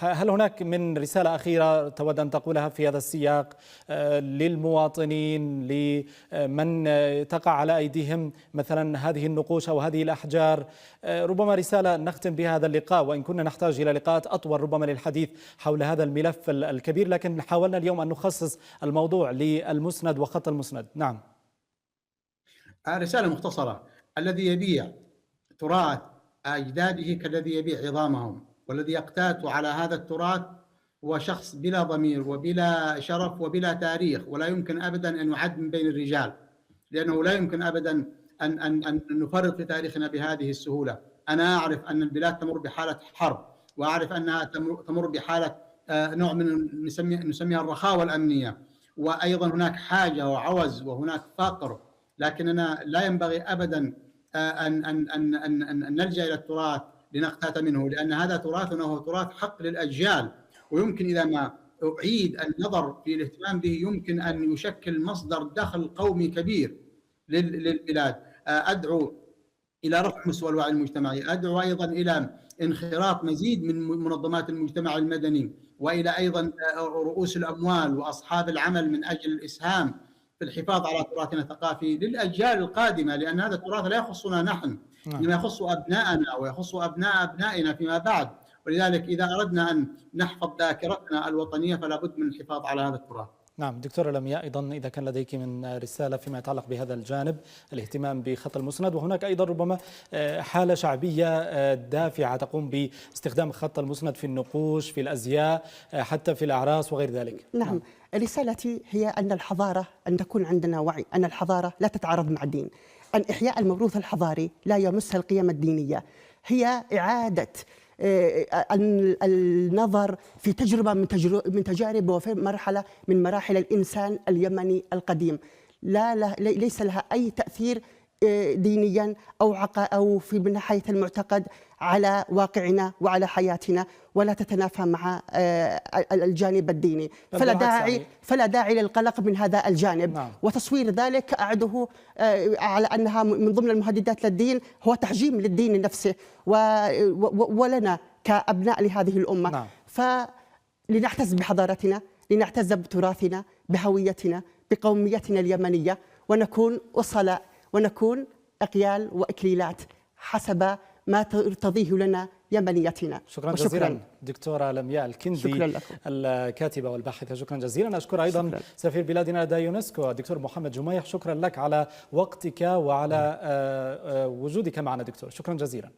هل هناك من رسالة أخيرة تود أن تقولها في هذا السياق للمواطنين، لمن تقع على أيديهم مثلا هذه النقوش أو هذه الأحجار؟ ربما رسالة نختم بها هذا اللقاء، وإن كنا نحتاج إلى لقاءات أطول ربما للحديث حول هذا الملف الكبير، لكن حاولنا اليوم أن نخصص الموضوع للمسند وخط المسند. نعم، رسالة مختصرة: الذي يبيع تراث أجداده كالذي يبيع عظامهم، والذي يقتات على هذا التراث هو شخص بلا ضمير وبلا شرف وبلا تاريخ، ولا يمكن أبدا أن يعد من بين الرجال، لأنه لا يمكن أبدا أن نفرط في تاريخنا بهذه السهولة. أنا أعرف أن البلاد تمر بحالة حرب، وأعرف أنها تمر بحالة نوع من نسميها الرخاوة الأمنية، وأيضا هناك حاجة وعوز وهناك فقر، لكننا لا ينبغي أبدا أن نلجأ إلى التراث لنقتات منه، لأن هذا تراثنا هو تراث حق للأجيال، ويمكن إذا ما أعيد النظر في الاهتمام به يمكن أن يشكل مصدر دخل قومي كبير للبلاد. أدعو إلى رفع مستوى الوعي المجتمعي، أدعو أيضا إلى انخراط مزيد من منظمات المجتمع المدني، وإلى أيضا رؤوس الأموال وأصحاب العمل من أجل الإسهام في الحفاظ على تراثنا الثقافي للأجيال القادمة، لأن هذا التراث لا يخصنا نحن، إنما يخص أبناءنا ويخص أبناء أبنائنا فيما بعد. ولذلك إذا أردنا أن نحفظ ذاكرتنا الوطنية فلا بد من الحفاظ على هذا التراث. نعم دكتورة لمياء، أيضا إذا كان لديك من رسالة فيما يتعلق بهذا الجانب، الاهتمام بخط المسند، وهناك أيضا ربما حالة شعبية دافعة تقوم باستخدام خط المسند في النقوش، في الأزياء، حتى في الأعراس وغير ذلك. نعم. رسالتي هي أن الحضارة، أن تكون عندنا وعي أن الحضارة لا تتعارض مع الدين، أن إحياء الموروث الحضاري لا يمس القيم الدينية، هي إعادة النظر في تجربة من تجارب وفي مرحلة من مراحل الإنسان اليمني القديم، ليس لها أي تأثير دينيا أو في من ناحية المعتقد على واقعنا وعلى حياتنا، ولا تتنافى مع الجانب الديني، فلا داعي للقلق من هذا الجانب. نعم. وتصوير ذلك أعده على أنها من ضمن المهددات للدين هو تحجيم للدين نفسه ولنا كأبناء لهذه الأمة. نعم. فلنعتز بحضارتنا، لنعتز بتراثنا، بهويتنا، بقوميتنا اليمنية، ونكون أصلاء، ونكون أقيال وإكليلات حسب ما ترتضيه لنا يمنيتنا. شكرا جزيلا دكتورة لمياء الكندي الكاتبة والباحثة، شكرا جزيلا. أشكر أيضا سفير بلادنا لدى يونسكو الدكتور محمد جميح، شكرا لك على وقتك وعلى وجودك معنا دكتور، شكرا جزيلا.